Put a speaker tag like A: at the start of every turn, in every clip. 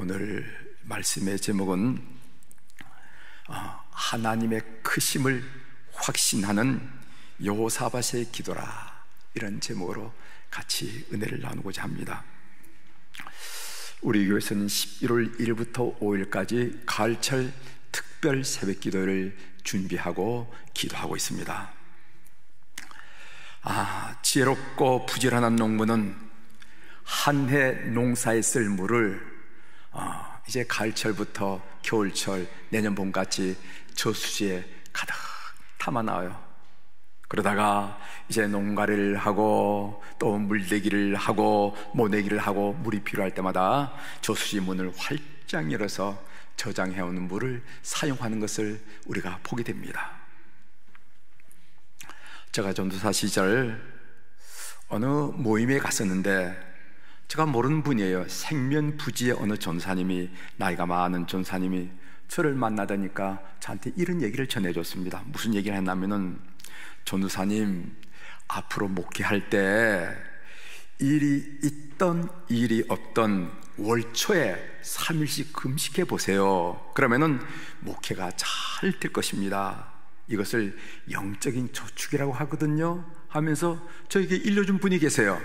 A: 오늘 말씀의 제목은 하나님의 크심을 확신하는 여호사밧의 기도라, 이런 제목으로 같이 은혜를 나누고자 합니다. 우리 교회에서는 11월 1일부터 5일까지 가을철 특별 새벽 기도를 준비하고 기도하고 있습니다. 지혜롭고 부지런한 농부는 한 해 농사에 쓸 물을 이제 가을철부터 겨울철, 내년 봄같이 저수지에 가득 담아 놔요. 그러다가 이제 농가를 하고 또 물대기를 하고 모내기를 하고 물이 필요할 때마다 저수지 문을 활짝 열어서 저장해오는 물을 사용하는 것을 우리가 보게 됩니다. 제가 전도사 시절 어느 모임에 갔었는데 제가 모르는 분이에요. 생면부지의 어느 전사님이, 나이가 많은 전사님이 저를 만나다니까 저한테 이런 얘기를 전해줬습니다. 무슨 얘기를 했냐면은, 전도사님, 앞으로 목회할 때 일이 있던 일이 없던 월초에 3일씩 금식해 보세요. 그러면은 목회가 잘 될 것입니다. 이것을 영적인 저축이라고 하거든요 하면서 저에게 일러준 분이 계세요.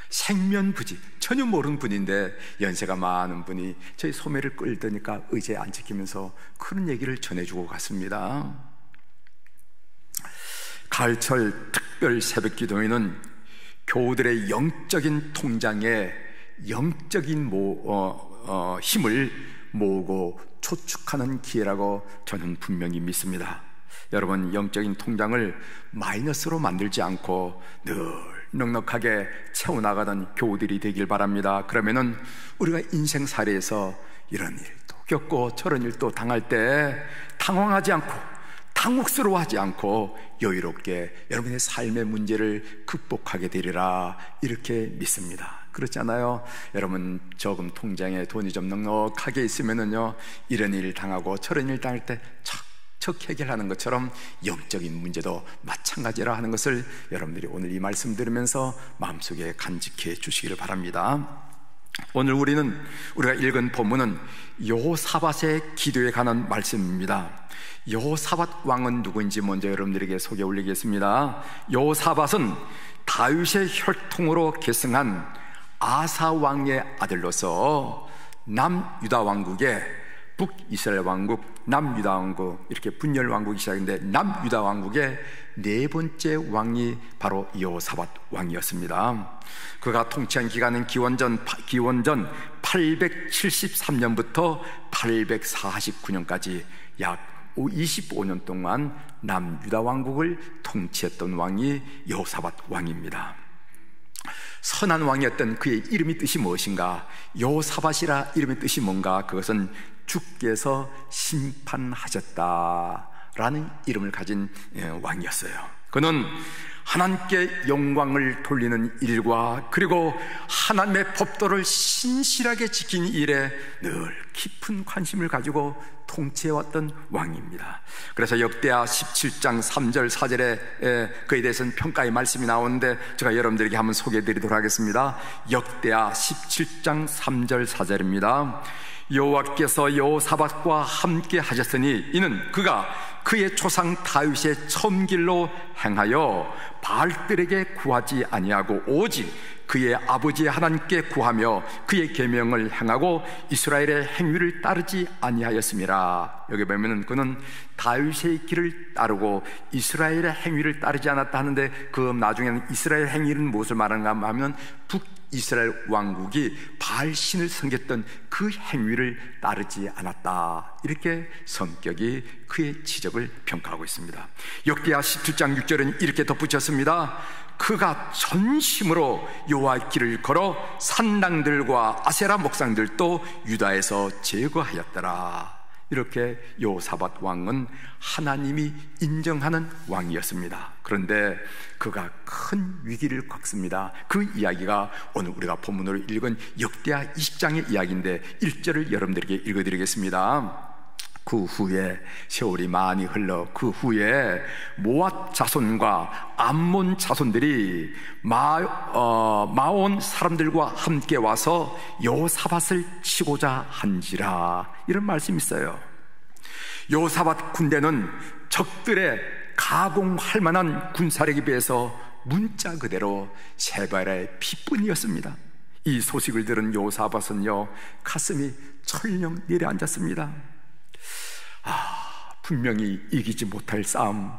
A: 생면부지, 전혀 모르는 분인데 연세가 많은 분이 저희 소매를 끌더니까 의자에 안 지키면서 그런 얘기를 전해주고 갔습니다. 가을철 특별 새벽 기도회는 교우들의 영적인 통장에 영적인 힘을 모으고 초축하는 기회라고 저는 분명히 믿습니다. 여러분, 영적인 통장을 마이너스로 만들지 않고 늘 넉넉하게 채워나가던 교우들이 되길 바랍니다. 그러면은 우리가 인생살이에서 이런 일도 겪고 저런 일도 당할 때 당황하지 않고 당혹스러워하지 않고 여유롭게 여러분의 삶의 문제를 극복하게 되리라, 이렇게 믿습니다. 그렇잖아요. 여러분, 저금 통장에 돈이 좀 넉넉하게 있으면은요, 이런 일 당하고 저런 일 당할 때 척 해결하는 것처럼 영적인 문제도 마찬가지라 하는 것을 여러분들이 오늘 이 말씀 들으면서 마음속에 간직해 주시기를 바랍니다. 오늘 우리가 읽은 본문은 여호사밧의 기도에 관한 말씀입니다. 여호사밧 왕은 누구인지 먼저 여러분들에게 소개 올리겠습니다. 여호사밧은 다윗의 혈통으로 계승한 아사 왕의 아들로서 남유다 왕국의 북이스라엘 왕국, 남유다 왕국, 이렇게 분열 왕국이 시작인데 남유다 왕국의 네 번째 왕이 바로 여호사밧 왕이었습니다. 그가 통치한 기간은 기원전 873년부터 849년까지 약 25년 동안 남유다 왕국을 통치했던 왕이 여호사밧 왕입니다. 선한 왕이었던 그의 이름의 뜻이 무엇인가? 여호사밧이라 이름의 뜻이 뭔가? 그것은 주께서 심판하셨다라는 이름을 가진 왕이었어요. 그는 하나님께 영광을 돌리는 일과 그리고 하나님의 법도를 신실하게 지키는 일에 늘 깊은 관심을 가지고 통치해왔던 왕입니다. 그래서 역대하 17장 3절 4절에 그에 대해서는 평가의 말씀이 나오는데 제가 여러분들에게 한번 소개해드리도록 하겠습니다. 역대하 17장 3절 4절입니다. 여호와께서 여호사밧과 함께 하셨으니 이는 그가 그의 조상 다윗의 첨길로 행하여 바알들에게 구하지 아니하고 오직 그의 아버지의 하나님께 구하며 그의 계명을 행하고 이스라엘의 행위를 따르지 아니하였음이라. 여기 보면은 그는 다윗의 길을 따르고 이스라엘의 행위를 따르지 않았다 하는데, 그 나중에는 이스라엘 행위는 무엇을 말하는가 하면 북이스라엘 왕국이 바알신을 섬겼던 그 행위를 따르지 않았다, 이렇게 성격이 그의 지적을 평가하고 있습니다. 역대하 17장 6절은 이렇게 덧붙였습니다. 그가 전심으로 여호와의 길을 걸어 산당들과 아세라 목상들도 유다에서 제거하였더라. 이렇게 여호사밧 왕은 하나님이 인정하는 왕이었습니다. 그런데 그가 큰 위기를 겪습니다. 그 이야기가 오늘 우리가 본문으로 읽은 역대하 20장의 이야기인데 1절을 여러분들에게 읽어드리겠습니다. 그 후에 세월이 많이 흘러 그 후에 모압 자손과 암몬 자손들이 마온 사람들과 함께 와서 여호사밧을 치고자 한지라, 이런 말씀이 있어요. 여호사밧 군대는 적들의 가공할 만한 군사력에 비해서 문자 그대로 세 발의 피뿐이었습니다. 이 소식을 들은 여호사밧은요, 가슴이 철렁 내려앉았습니다. 분명히 이기지 못할 싸움,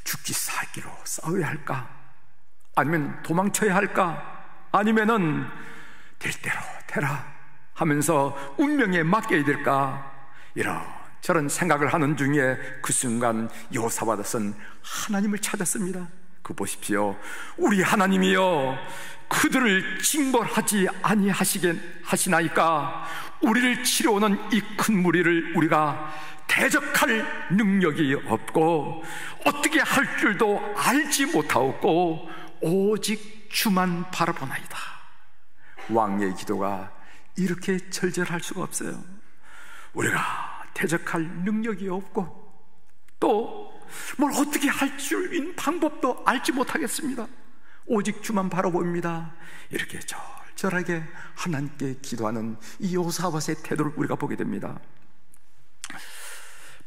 A: 죽기 살기로 싸워야 할까? 아니면 도망쳐야 할까? 아니면은 될 대로 되라 하면서 운명에 맡겨야 될까? 이런저런 생각을 하는 중에 그 순간 여호사밧은 하나님을 찾았습니다. 그 보십시오. 우리 하나님이여, 그들을 징벌하지 아니하시나이까? 우리를 치러오는 이 큰 무리를 우리가 대적할 능력이 없고 어떻게 할 줄도 알지 못하옵고 오직 주만 바라보나이다. 왕의 기도가 이렇게 절절할 수가 없어요. 우리가 대적할 능력이 없고 또 뭘 어떻게 할 줄인 방법도 알지 못하겠습니다. 오직 주만 바라봅니다. 이렇게 절절하게 하나님께 기도하는 이 여호사밧의 태도를 우리가 보게 됩니다.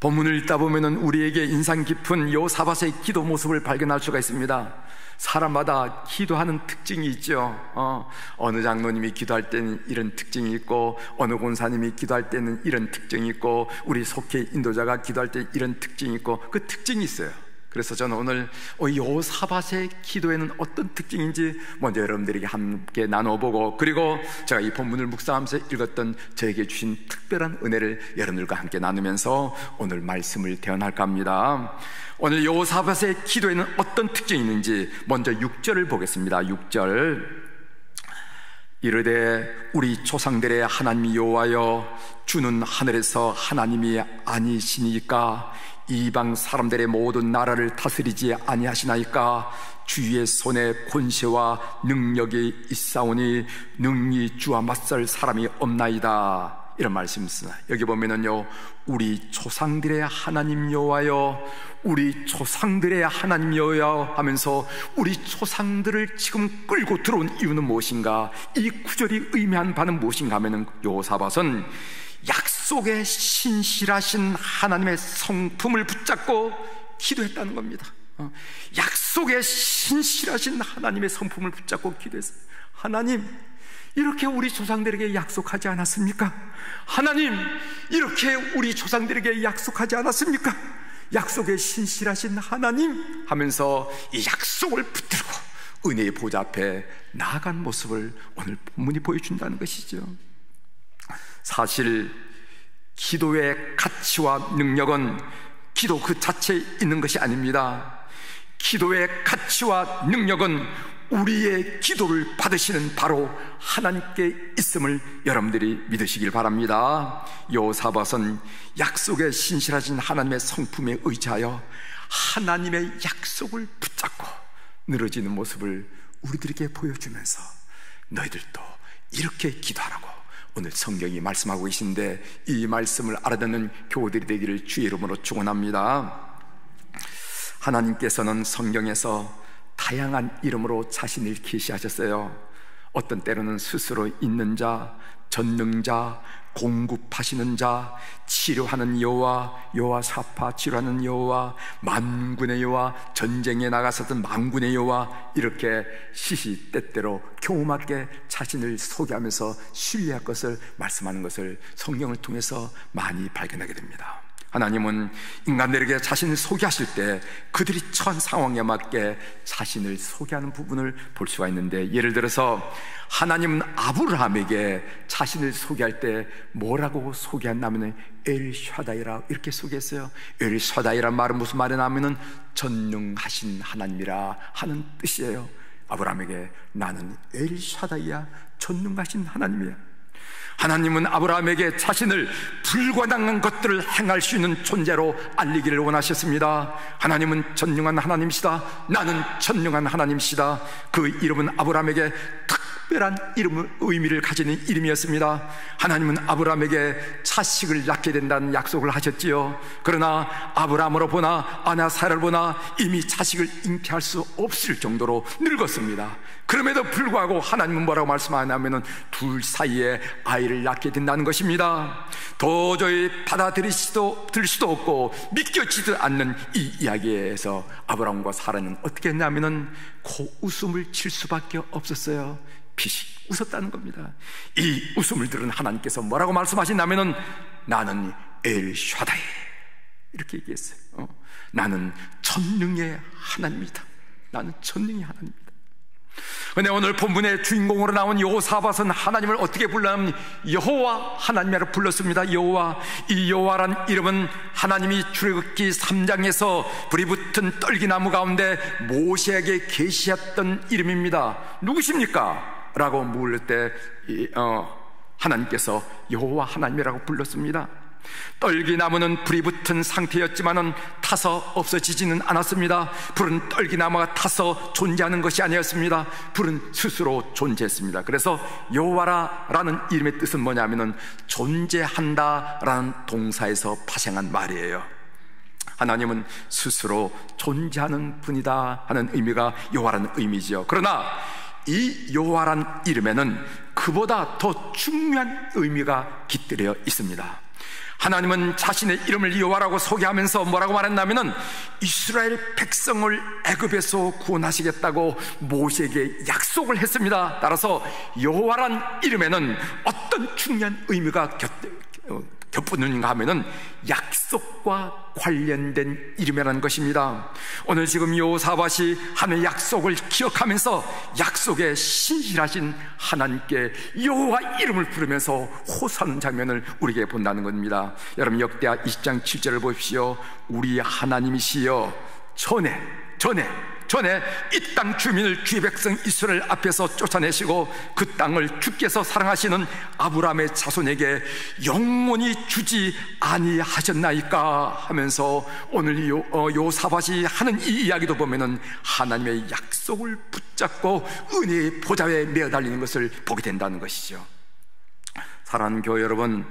A: 본문을 읽다 보면 우리에게 인상 깊은 여호사밧의 기도 모습을 발견할 수가 있습니다. 사람마다 기도하는 특징이 있죠. 어느 장로님이 기도할 때는 이런 특징이 있고, 어느 권사님이 기도할 때는 이런 특징이 있고, 우리 속회 인도자가 기도할 때 이런 특징이 있고, 그 특징이 있어요. 그래서 저는 오늘 여호사밧의 기도에는 어떤 특징인지 먼저 여러분들에게 함께 나눠보고, 그리고 제가 이 본문을 묵상하면서 읽었던 저에게 주신 특별한 은혜를 여러분들과 함께 나누면서 오늘 말씀을 대언할까 합니다. 오늘 여호사밧의 기도에는 어떤 특징이 있는지 먼저 6절을 보겠습니다. 6절, 이르되 우리 조상들의 하나님 여호와여, 주는 하늘에서 하나님이 아니시니까 이방 사람들의 모든 나라를 다스리지 아니하시나이까? 주의 손에 권세와 능력이 있사오니 능히 주와 맞설 사람이 없나이다. 이런 말씀이 있습니다. 여기 보면은요, 우리 조상들의 하나님 여호와여, 우리 조상들의 하나님 여호와여 하면서 우리 조상들을 지금 끌고 들어온 이유는 무엇인가? 이 구절이 의미한 바는 무엇인가 하면은 여호사밧은 약속에 신실하신 하나님의 성품을 붙잡고 기도했다는 겁니다. 약속에 신실하신 하나님의 성품을 붙잡고 기도했어요. 하나님, 이렇게 우리 조상들에게 약속하지 않았습니까? 하나님, 이렇게 우리 조상들에게 약속하지 않았습니까? 약속에 신실하신 하나님 하면서 이 약속을 붙들고 은혜의 보좌 앞에 나아간 모습을 오늘 본문이 보여준다는 것이죠. 사실 기도의 가치와 능력은 기도 그 자체에 있는 것이 아닙니다. 기도의 가치와 능력은 우리의 기도를 받으시는 바로 하나님께 있음을 여러분들이 믿으시길 바랍니다. 여호사밧은 약속에 신실하신 하나님의 성품에 의지하여 하나님의 약속을 붙잡고 늘어지는 모습을 우리들에게 보여주면서 너희들도 이렇게 기도하라고 오늘 성경이 말씀하고 계신데, 이 말씀을 알아듣는 교우들이 되기를 주의 이름으로 축원합니다. 하나님께서는 성경에서 다양한 이름으로 자신을 계시하셨어요. 어떤 때로는 스스로 있는 자, 전능자, 공급하시는 자, 치료하는 여호와, 여호와사파 치료하는 여호와, 만군의 여호와, 전쟁에 나가서던 만군의 여호와, 이렇게 시시때때로 교묘하게 자신을 소개하면서 신뢰할 것을 말씀하는 것을 성경을 통해서 많이 발견하게 됩니다. 하나님은 인간들에게 자신을 소개하실 때 그들이 처한 상황에 맞게 자신을 소개하는 부분을 볼 수가 있는데, 예를 들어서 하나님은 아브라함에게 자신을 소개할 때 뭐라고 소개했냐면 엘샤다이라 이렇게 소개했어요. 엘샤다이란 말은 무슨 말이냐면 전능하신 하나님이라 하는 뜻이에요. 아브라함에게 나는 엘샤다이야, 전능하신 하나님이야. 하나님은 아브라함에게 자신을 불가능한 것들을 행할 수 있는 존재로 알리기를 원하셨습니다. 하나님은 전능한 하나님이시다. 나는 전능한 하나님이시다. 그 이름은 아브라함에게 특별한 의미를 가지는 이름이었습니다. 하나님은 아브라함에게 자식을 낳게 된다는 약속을 하셨지요. 그러나 아브라함으로 보나 아나사라를 보나 이미 자식을 잉태할 수 없을 정도로 늙었습니다. 그럼에도 불구하고 하나님은 뭐라고 말씀하냐면 둘 사이에 아이를 낳게 된다는 것입니다. 도저히 받아들일 수도 없고 믿겨지도 않는 이 이야기에서 아브라함과 사라는 어떻게 했냐면 웃음을 칠 수밖에 없었어요. 피식 웃었다는 겁니다. 이 웃음을 들은 하나님께서 뭐라고 말씀하시냐면 나는 엘샤다이 이렇게 얘기했어요. 나는 전능의 하나님이다. 나는 전능의 하나님이다. 근데 오늘 본문의 주인공으로 나온 여호사밧은 하나님을 어떻게 불렀냐면 여호와 하나님이라고 불렀습니다. 여호와. 이 여호와란 이름은 하나님이 출애굽기 3장에서 불이 붙은 떨기나무 가운데 모세에게 계시했던 이름입니다. 누구십니까? 라고 물을 때 하나님께서 여호와 하나님이라고 불렀습니다. 떨기나무는 불이 붙은 상태였지만은 타서 없어지지는 않았습니다. 불은 떨기나무가 타서 존재하는 것이 아니었습니다. 불은 스스로 존재했습니다. 그래서 여호와라는 이름의 뜻은 뭐냐면은 존재한다라는 동사에서 파생한 말이에요. 하나님은 스스로 존재하는 분이다 하는 의미가 여호와라는 의미지요. 그러나 이 여호와란 이름에는 그보다 더 중요한 의미가 깃들여 있습니다. 하나님은 자신의 이름을 여호와라고 소개하면서 뭐라고 말했냐면은 이스라엘 백성을 애굽에서 구원하시겠다고 모세에게 약속을 했습니다. 따라서 여호와란 이름에는 어떤 중요한 의미가 겹붙는가 하면은 약속과 관련된 이름이라는 것입니다. 오늘 지금 여호사밧이 하는 약속을 기억하면서 약속에 신실하신 하나님께 여호와 이름을 부르면서 호소하는 장면을 우리에게 본다는 겁니다. 여러분 역대하 20장 7절을 보십시오. 우리 하나님이시여 전에 이 땅 주민을 주의 백성 이스라엘 앞에서 쫓아내시고 그 땅을 주께서 사랑하시는 아브라함의 자손에게 영원히 주지 아니하셨나이까 하면서 오늘 여호사밧이 하는 이 이야기도 보면은 하나님의 약속을 붙잡고 은혜의 보좌에 매어달리는 것을 보게 된다는 것이죠. 사랑하는 교회 여러분,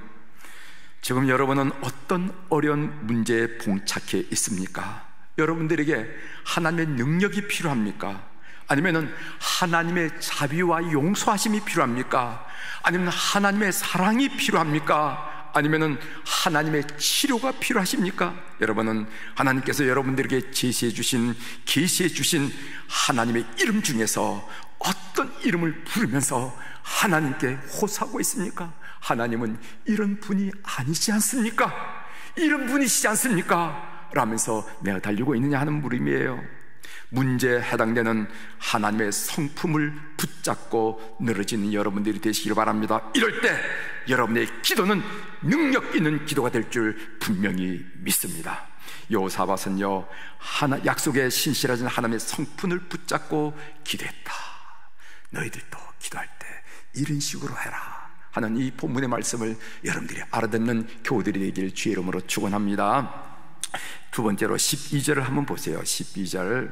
A: 지금 여러분은 어떤 어려운 문제에 봉착해 있습니까? 여러분들에게 하나님의 능력이 필요합니까? 아니면 하나님의 자비와 용서하심이 필요합니까? 아니면 하나님의 사랑이 필요합니까? 아니면 하나님의 치료가 필요하십니까? 여러분은 하나님께서 여러분들에게 계시해 주신 하나님의 이름 중에서 어떤 이름을 부르면서 하나님께 호소하고 있습니까? 하나님은 이런 분이 아니지 않습니까? 이런 분이시지 않습니까? 라면서 내가 달리고 있느냐 하는 물음이에요. 문제에 해당되는 하나님의 성품을 붙잡고 늘어지는 여러분들이 되시길 바랍니다. 이럴 때 여러분의 기도는 능력 있는 기도가 될 줄 분명히 믿습니다. 여호사밧은요 약속에 신실하신 하나님의 성품을 붙잡고 기도했다. 너희들도 기도할 때 이런 식으로 해라 하는 이 본문의 말씀을 여러분들이 알아듣는 교우들이 되길 주의 이름으로 축원합니다. 두 번째로 12절을 한번 보세요. 12절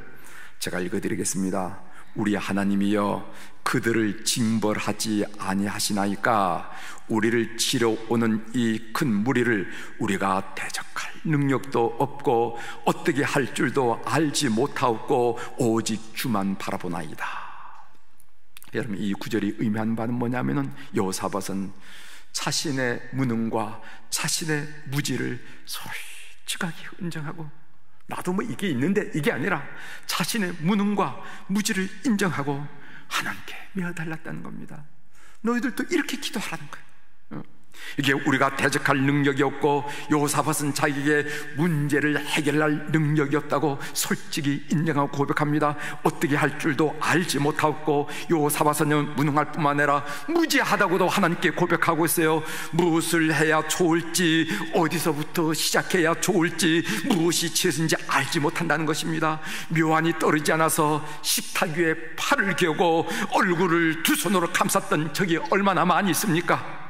A: 제가 읽어드리겠습니다. 우리 하나님이여 그들을 징벌하지 아니하시나이까? 우리를 치러 오는 이 큰 무리를 우리가 대적할 능력도 없고 어떻게 할 줄도 알지 못하옵고 오직 주만 바라보나이다. 여러분 이 구절이 의미하는 바는 뭐냐면은 여호사밧은 자신의 무능과 자신의 무지를 솔직하게 인정하고, 나도 뭐 이게 있는데 이게 아니라 자신의 무능과 무지를 인정하고 하나님께 매어달랐다는 겁니다. 너희들도 이렇게 기도하라는 거예요. 이게 우리가 대적할 능력이 없고 여호사밧은 자기에게 문제를 해결할 능력이 없다고 솔직히 인정하고 고백합니다. 어떻게 할 줄도 알지 못하고 여호사밧은 무능할 뿐만 아니라 무지하다고도 하나님께 고백하고 있어요. 무엇을 해야 좋을지, 어디서부터 시작해야 좋을지, 무엇이 최선인지 알지 못한다는 것입니다. 묘안이 떨어지지 않아서 식탁 위에 팔을 겨고 얼굴을 두 손으로 감쌌던 적이 얼마나 많이 있습니까?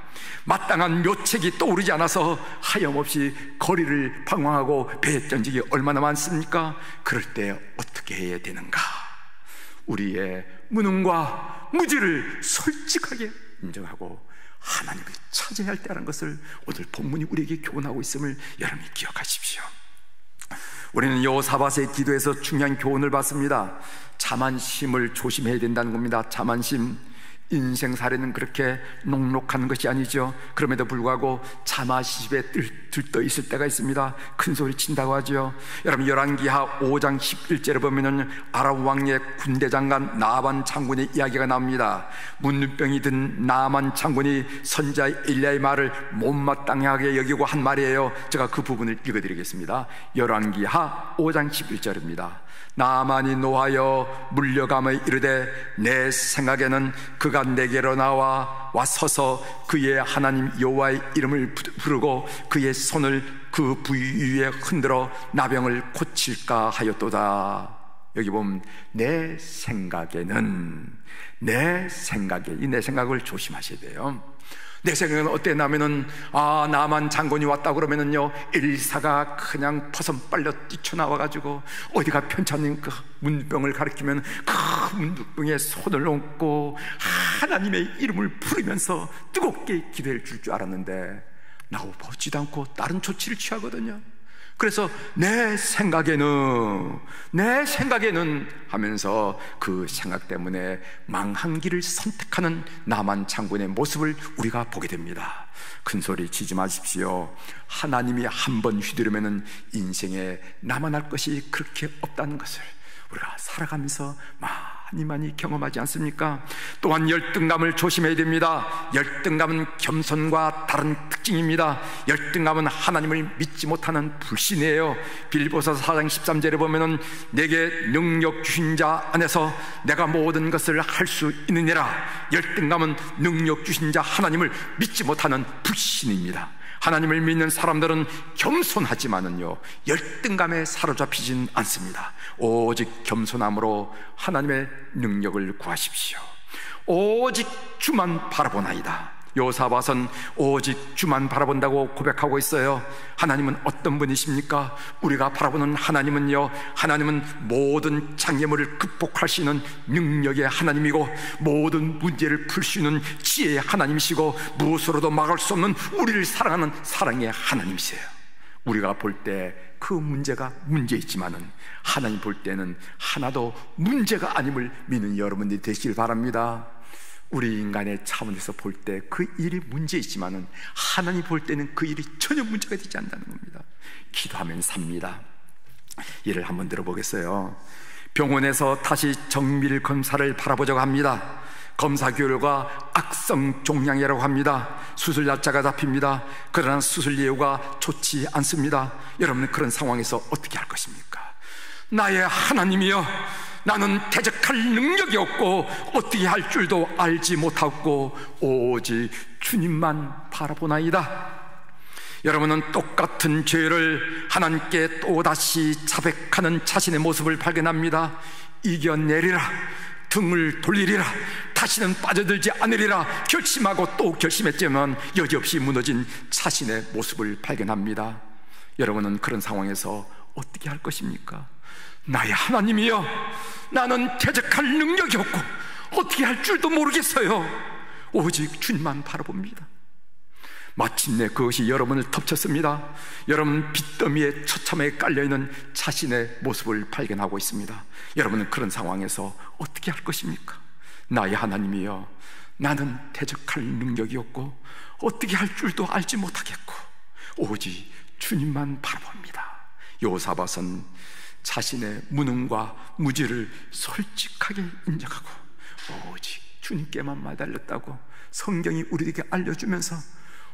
A: 마땅한 묘책이 떠오르지 않아서 하염없이 거리를 방황하고 배에 던진 적이 얼마나 많습니까? 그럴 때 어떻게 해야 되는가? 우리의 무능과 무지를 솔직하게 인정하고 하나님을 찾아야 할 때라는 것을 오늘 본문이 우리에게 교훈하고 있음을 여러분이 기억하십시오. 우리는 여호사밧의 기도에서 중요한 교훈을 받습니다. 자만심을 조심해야 된다는 겁니다. 자만심. 인생살이는 그렇게 녹록한 것이 아니죠. 그럼에도 불구하고 자만심에 들떠 있을 때가 있습니다. 큰 소리 친다고 하죠. 여러분 열왕기하 5장 11절에 보면은 아람 왕의 군대 장관 나만 장군의 이야기가 나옵니다. 문둥병이 든 나만 장군이 선지자 엘리야의 말을 못마땅하게 여기고 한 말이에요. 제가 그 부분을 읽어드리겠습니다. 열왕기하 5장 11절입니다. 나만이 노하여 물려감에 이르되 내 생각에는 그가 내게로 나와 서서 그의 하나님 여호와의 이름을 부르고 그의 손을 그 부위 위에 흔들어 나병을 고칠까 하였도다. 여기 보면 내 생각에는, 내 생각을 조심하셔야 돼요. 내 생각은 어땠냐면은 나만 장군이 왔다 그러면은요 엘리사가 그냥 퍼선 빨려 뛰쳐나와가지고 어디가 편찮은 그 문둥병을 가리키면 그 문둥병에 손을 얹고 하나님의 이름을 부르면서 뜨겁게 기도해 줄 줄 알았는데 나오지도 않고 다른 조치를 취하거든요. 그래서 내 생각에는 하면서 그 생각 때문에 망한 길을 선택하는 나만 장군의 모습을 우리가 보게 됩니다. 큰 소리 치지 마십시오. 하나님이 한번 휘두르면 인생에 남아날 것이 그렇게 없다는 것을 우리가 살아가면서 많이 경험하지 않습니까? 또한 열등감을 조심해야 됩니다. 열등감은 겸손과 다른 특징입니다. 열등감은 하나님을 믿지 못하는 불신이에요. 빌립보서 4장 13절에 보면은 내게 능력 주신 자 안에서 내가 모든 것을 할 수 있느니라. 열등감은 능력 주신 자 하나님을 믿지 못하는 불신입니다. 하나님을 믿는 사람들은 겸손하지만은요 열등감에 사로잡히진 않습니다. 오직 겸손함으로 하나님의 능력을 구하십시오. 오직 주만 바라보나이다. 여호사밧은 오직 주만 바라본다고 고백하고 있어요. 하나님은 어떤 분이십니까? 우리가 바라보는 하나님은요, 하나님은 모든 장애물을 극복할 수 있는 능력의 하나님이고 모든 문제를 풀 수 있는 지혜의 하나님이시고 무엇으로도 막을 수 없는 우리를 사랑하는 사랑의 하나님이세요. 우리가 볼 때 그 문제가 문제있지만은 하나님 볼 때는 하나도 문제가 아님을 믿는 여러분들이 되시길 바랍니다. 우리 인간의 차원에서 볼 때 그 일이 문제있지만은 하나님 볼 때는 그 일이 전혀 문제가 되지 않는다는 겁니다. 기도하면 삽니다. 예를 한번 들어보겠어요. 병원에서 다시 정밀 검사를 바라보자고 합니다. 검사 결과 악성 종양이라고 합니다. 수술 날짜가 잡힙니다. 그러나 수술 예후가 좋지 않습니다. 여러분은 그런 상황에서 어떻게 할 것입니까? 나의 하나님이여, 나는 대적할 능력이 없고 어떻게 할 줄도 알지 못하고 오직 주님만 바라보나이다. 여러분은 똑같은 죄를 하나님께 또다시 자백하는 자신의 모습을 발견합니다. 이겨내리라, 등을 돌리리라, 다시는 빠져들지 않으리라 결심하고 또 결심했지만 여지없이 무너진 자신의 모습을 발견합니다. 여러분은 그런 상황에서 어떻게 할 것입니까? 나의 하나님이여, 나는 대적할 능력이 없고 어떻게 할 줄도 모르겠어요. 오직 주님만 바라봅니다. 마침내 그것이 여러분을 덮쳤습니다. 여러분 빚더미에 처참하게 깔려있는 자신의 모습을 발견하고 있습니다. 여러분은 그런 상황에서 어떻게 할 것입니까? 나의 하나님이여, 나는 대적할 능력이 없고 어떻게 할 줄도 알지 못하겠고 오직 주님만 바라봅니다. 여호사밧은 자신의 무능과 무지를 솔직하게 인정하고 오직 주님께만 매달렸다고 성경이 우리에게 알려주면서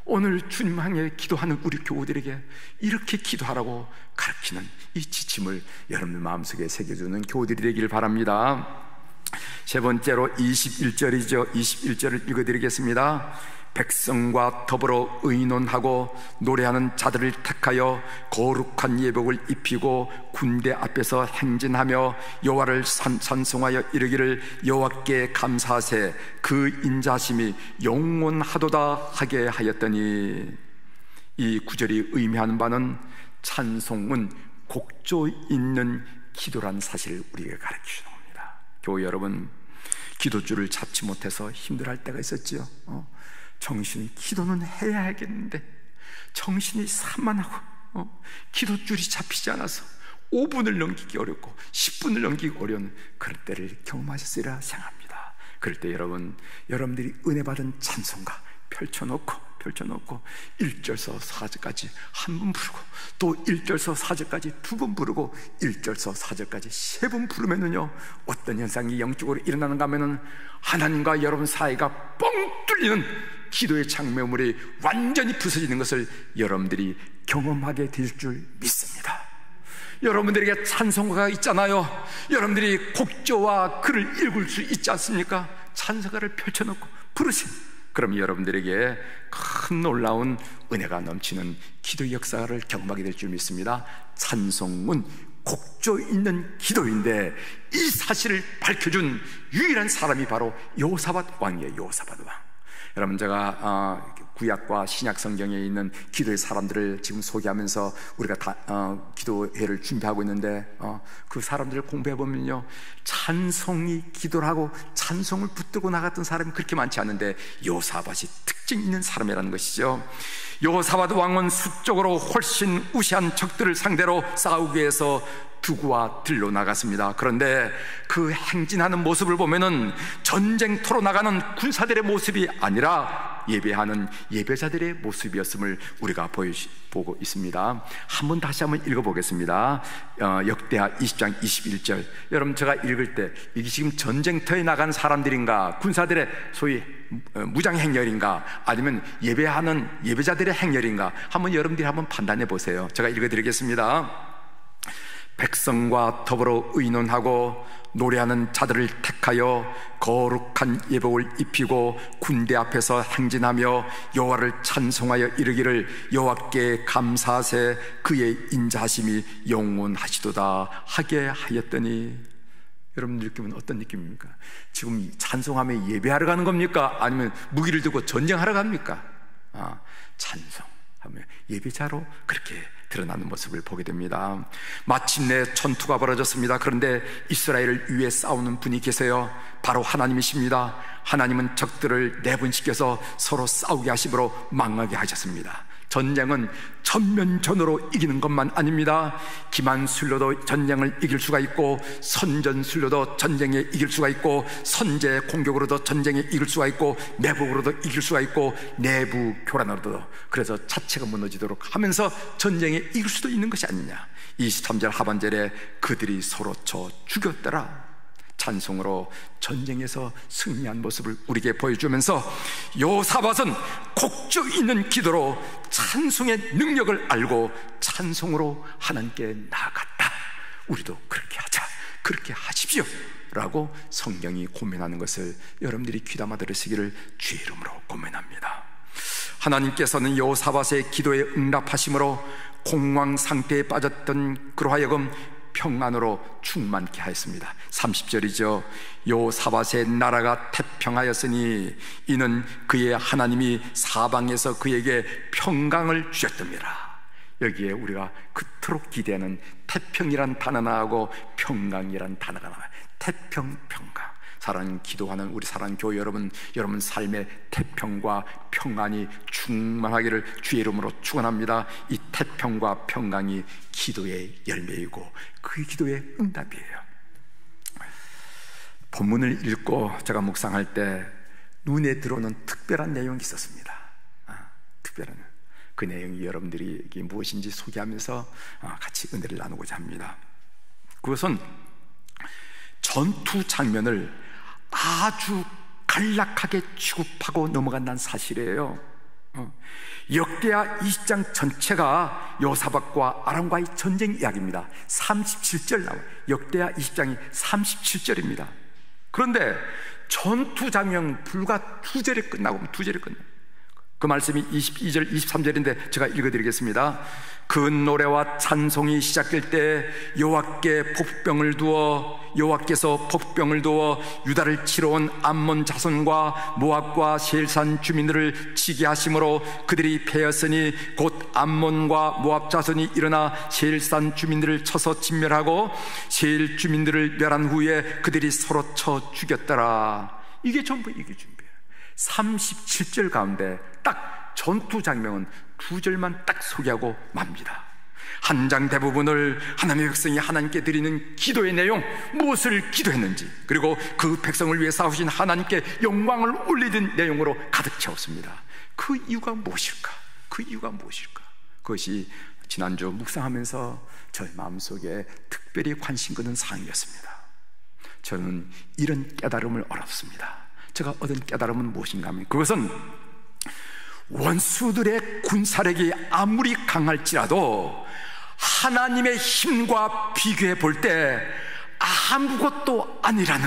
A: 오늘 주님 향해 기도하는 우리 교우들에게 이렇게 기도하라고 가르치는 이 지침을 여러분들 마음속에 새겨주는 교우들이 되길 바랍니다. 세 번째로 21절이죠. 21절을 읽어드리겠습니다. 백성과 더불어 의논하고 노래하는 자들을 택하여 거룩한 예복을 입히고 군대 앞에서 행진하며 여호와를 찬송하여 이르기를 여호와께 감사하세 그 인자심이 영원하도다 하게 하였더니, 이 구절이 의미하는 바는 찬송은 곡조 있는 기도란 사실을 우리에게 가르치는 겁니다. 교우 여러분, 기도줄을 잡지 못해서 힘들어할 때가 있었지요. 정신이 기도는 해야겠는데 정신이 산만하고 기도줄이 잡히지 않아서 5분을 넘기기 어렵고 10분을 넘기기 어려운 그런 때를 경험하셨으리라 생각합니다. 그럴 때 여러분들이 은혜 받은 찬송가 펼쳐놓고 1절서 4절까지 한 번 부르고 또 1절서 4절까지 두 번 부르고 1절서 4절까지 세 번 부르면은요, 어떤 현상이 영적으로 일어나는가 하면은 하나님과 여러분 사이가 뻥 뚫리는 기도의 장면물이 완전히 부서지는 것을 여러분들이 경험하게 될 줄 믿습니다. 여러분들에게 찬송가가 있잖아요. 여러분들이 곡조와 글을 읽을 수 있지 않습니까? 찬송가를 펼쳐놓고 부르세요. 그럼 여러분들에게 큰 놀라운 은혜가 넘치는 기도 역사를 경험하게 될 줄 믿습니다. 찬송은 곡조 있는 기도인데 이 사실을 밝혀준 유일한 사람이 바로 여호사밧 왕이에요. 여호사밧 왕. 여러분, 제가 구약과 신약 성경에 있는 기도의 사람들을 지금 소개하면서 우리가 기도회를 준비하고 있는데 그 사람들을 공부해보면요, 찬송이 기도를 하고 찬송을 붙들고 나갔던 사람이 그렇게 많지 않은데 여호사밧이 특징 있는 사람이라는 것이죠. 여호사밧 왕은 수적으로 훨씬 우세한 적들을 상대로 싸우기 위해서 두구와 들로 나갔습니다. 그런데 그 행진하는 모습을 보면은 전쟁터로 나가는 군사들의 모습이 아니라 예배하는 예배자들의 모습이었음을 우리가 보고 있습니다. 다시 한번 읽어보겠습니다. 역대하 20장 21절. 여러분, 제가 읽을 때 이게 지금 전쟁터에 나간 사람들인가, 군사들의 소위 무장 행렬인가, 아니면 예배하는 예배자들의 행렬인가, 여러분들이 한번 판단해 보세요. 제가 읽어드리겠습니다. 백성과 더불어 의논하고 노래하는 자들을 택하여 거룩한 예복을 입히고 군대 앞에서 행진하며 여호와를 찬송하여 이르기를 여호와께 감사하세 그의 인자하심이 영원하시도다 하게 하였더니, 여러분 느낌은 어떤 느낌입니까? 지금 찬송하며 예배하러 가는 겁니까? 아니면 무기를 들고 전쟁하러 갑니까? 찬송하며 예배자로 그렇게 드러나는 모습을 보게 됩니다. 마침내 전투가 벌어졌습니다. 그런데 이스라엘을 위해 싸우는 분이 계세요. 바로 하나님이십니다. 하나님은 적들을 내분시켜서 서로 싸우게 하심으로 망하게 하셨습니다. 전쟁은 전면전으로 이기는 것만 아닙니다. 기만술로도 전쟁을 이길 수가 있고, 선전술로도 전쟁에 이길 수가 있고, 선제 공격으로도 전쟁에 이길 수가 있고, 내복으로도 이길 수가 있고, 내부 교란으로도, 그래서 자체가 무너지도록 하면서 전쟁에 이길 수도 있는 것이 아니냐. 23절 하반절에 그들이 서로 쳐 죽였더라. 찬송으로 전쟁에서 승리한 모습을 우리에게 보여주면서 여호사밧은 곡조 있는 기도로 찬송의 능력을 알고 찬송으로 하나님께 나아갔다. 우리도 그렇게 하자, 그렇게 하십시오 라고 성경이 고민하는 것을 여러분들이 귀담아 들으시기를 주의 이름으로 고민합니다. 하나님께서는 여호사밧의 기도에 응답하심으로 공황 상태에 빠졌던 그로 하여금 평안으로 충만케 하였습니다. 30절이죠. 여호사밧의 나라가 태평하였으니 이는 그의 하나님이 사방에서 그에게 평강을 주셨습니다. 여기에 우리가 그토록 기대하는 태평이란 단어 나오고 평강이란 단어가 나와요. 태평, 평강. 사랑하는 기도하는 우리 사랑하는 교회 여러분 삶의 태평과 평안이 충만하기를 주의 이름으로 축원합니다. 이 태평과 평강이 기도의 열매이고 그 기도의 응답이에요. 본문을 읽고 제가 묵상할 때 눈에 들어오는 특별한 내용이 있었습니다. 특별한 그 내용이 여러분들이 이게 무엇인지 소개하면서 같이 은혜를 나누고자 합니다. 그것은 전투 장면을 아주 간략하게 취급하고 넘어간다는 사실이에요. 역대하 20장 전체가 여호사밧과 아람과의 전쟁 이야기입니다. 37절 나와요. 역대하 20장이 37절입니다. 그런데 전투 장면 불과 2절에 끝나고 2절에 끝나요. 그 말씀이 22절 23절인데 제가 읽어드리겠습니다. 그 노래와 찬송이 시작될 때 여호와께서 복병을 두어 유다를 치러 온 암몬 자손과 모압과 세일산 주민들을 치게 하심으로 그들이 패하였으니 곧 암몬과 모압 자손이 일어나 세일산 주민들을 쳐서 진멸하고 세일 주민들을 멸한 후에 그들이 서로 쳐 죽였더라. 이게 전부예요. 37절 가운데 딱 전투 장면은 2절만 딱 소개하고 맙니다. 한 장 대부분을 하나님의 백성이 하나님께 드리는 기도의 내용, 무엇을 기도했는지, 그리고 그 백성을 위해 싸우신 하나님께 영광을 올리는 내용으로 가득 채웠습니다. 그 이유가 무엇일까? 그것이 지난주 묵상하면서 저의 마음속에 특별히 관심 가는 사항이었습니다. 저는 이런 깨달음을 얻었습니다. 제가 얻은 깨달음은 무엇인가 하면, 그것은 원수들의 군사력이 아무리 강할지라도 하나님의 힘과 비교해 볼 때 아무것도 아니라는,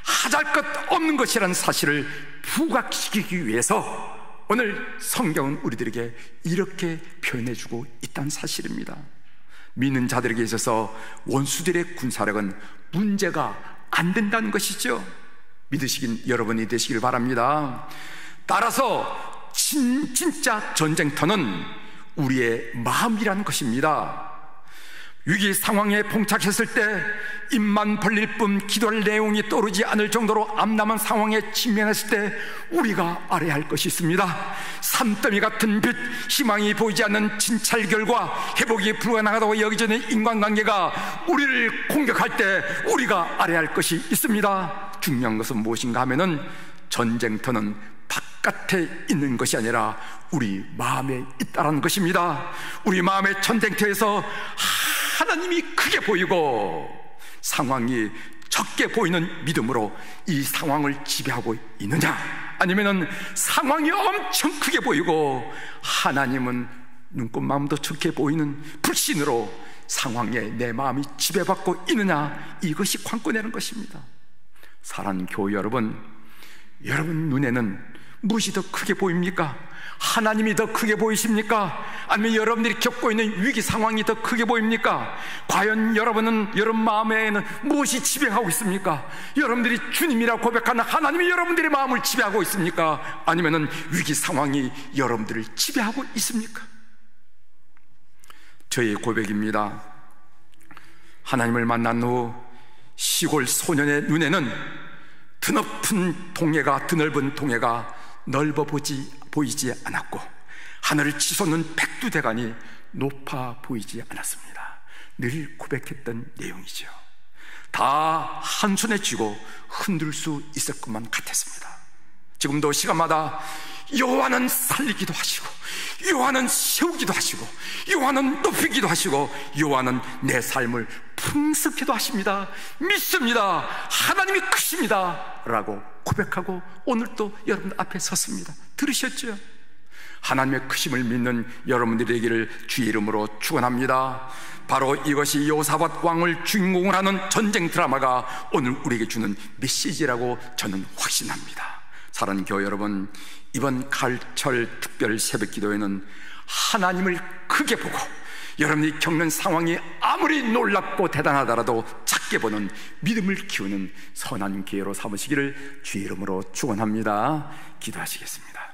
A: 하잘것없는 것이라는 사실을 부각시키기 위해서 오늘 성경은 우리들에게 이렇게 표현해주고 있다는 사실입니다. 믿는 자들에게 있어서 원수들의 군사력은 문제가 안 된다는 것이죠. 믿으시긴 여러분이 되시길 바랍니다. 따라서 진짜 전쟁터는 우리의 마음이라는 것입니다. 위기 상황에 봉착했을 때 입만 벌릴 뿐 기도할 내용이 떠오르지 않을 정도로 암담한 상황에 직면했을 때 우리가 알아야 할 것이 있습니다. 산더미 같은 빛, 희망이 보이지 않는 진찰결과 회복이 불가능하다고 여겨지는 인간관계가 우리를 공격할 때 우리가 알아야 할 것이 있습니다. 중요한 것은 무엇인가 하면은 전쟁터는 바깥에 있는 것이 아니라 우리 마음에 있다는 것입니다. 우리 마음의 전쟁터에서 하나님이 크게 보이고 상황이 적게 보이는 믿음으로 이 상황을 지배하고 있느냐, 아니면은 상황이 엄청 크게 보이고 하나님은 눈꽃 마음도 적게 보이는 불신으로 상황에 내 마음이 지배받고 있느냐, 이것이 관건이라는 것입니다. 사랑하는 교회 여러분, 여러분 눈에는 무엇이 더 크게 보입니까? 하나님이 더 크게 보이십니까? 아니면 여러분들이 겪고 있는 위기 상황이 더 크게 보입니까? 과연 여러분 마음에는 무엇이 지배하고 있습니까? 여러분들이 주님이라고 고백하는 하나님이 여러분들의 마음을 지배하고 있습니까? 아니면 위기 상황이 여러분들을 지배하고 있습니까? 저의 고백입니다. 하나님을 만난 후 시골 소년의 눈에는 드넓은 동해가 넓어 보이지 않았고 하늘을 치솟는 백두대간이 높아 보이지 않았습니다. 늘 고백했던 내용이죠. 다 한 손에 쥐고 흔들 수 있을 것만 같았습니다. 지금도 시간마다 여호와는 살리기도 하시고, 여호와는 세우기도 하시고, 여호와는 높이기도 하시고, 여호와는 내 삶을 풍성케도 하십니다. 믿습니다. 하나님이 크십니다 라고 고백하고 오늘 또 여러분들 앞에 섰습니다. 들으셨죠? 하나님의 크심을 믿는 여러분들이 되기를 주의 이름으로 축원합니다. 바로 이것이 여호사밧 왕을 주인공으로 하는 전쟁 드라마가 오늘 우리에게 주는 메시지라고 저는 확신합니다. 사랑하는 교회 여러분, 이번 가을철 특별 새벽 기도회는 하나님을 크게 보고 여러분이 겪는 상황이 아무리 놀랍고 대단하더라도 작게 보는 믿음을 키우는 선한 기회로 삼으시기를 주의 이름으로 축원합니다. 기도하시겠습니다.